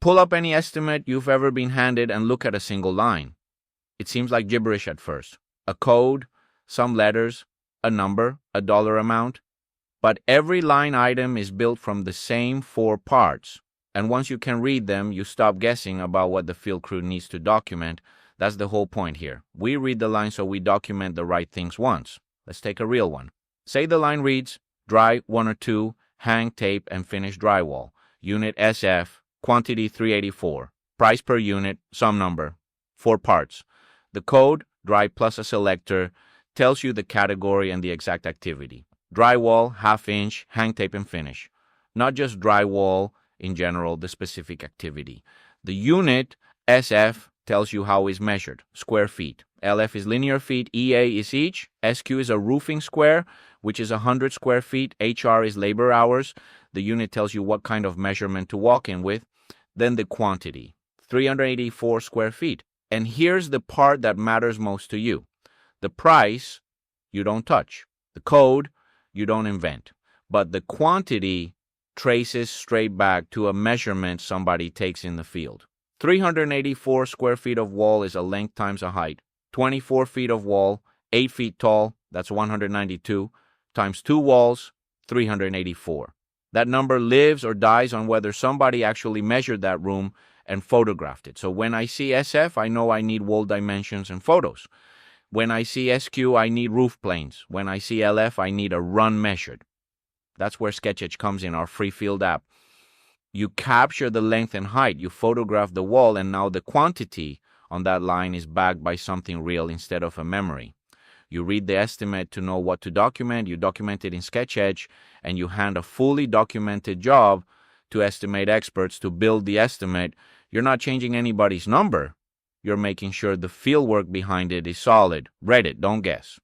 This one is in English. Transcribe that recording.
Pull up any estimate you've ever been handed and look at a single line. It seems like gibberish at first. A code, some letters, a number, a dollar amount. But every line item is built from the same 4 parts. And once you can read them, you stop guessing about what the field crew needs to document. That's the whole point here. We read the line so we document the right things once. Let's take a real one. Say the line reads, dry 1 or 2, hang, tape, and finish drywall. Unit SF, quantity 384. Price per unit, some number. 4 parts. The code, dry plus a selector, tells you the category and the exact activity. Drywall, half inch, hang tape, and finish. Not just drywall, in general, the specific activity. The unit, SF, tells you how it's measured, square feet. LF is linear feet, EA is each, SQ is a roofing square, which is 100 square feet, HR is labor hours. The unit tells you what kind of measurement to walk in with. Then the quantity, 384 square feet. And here's the part that matters most to you. The price, you don't touch. The code, you don't invent. But the quantity traces straight back to a measurement somebody takes in the field. 384 square feet of wall is a length times a height. 24 feet of wall, 8 feet tall, that's 192, times 2 walls, 384. That number lives or dies on whether somebody actually measured that room and photographed it. So when I see SF, I know I need wall dimensions and photos. When I see SQ, I need roof planes. When I see LF, I need a run measured. That's where SketchEdge comes in, our free field app. You capture the length and height, you photograph the wall, and now the quantity on that line is backed by something real instead of a memory. You read the estimate to know what to document, you document it in SketchEdge, and you hand a fully documented job to estimate experts to build the estimate. You're not changing anybody's number. You're making sure the fieldwork behind it is solid. Read it, don't guess.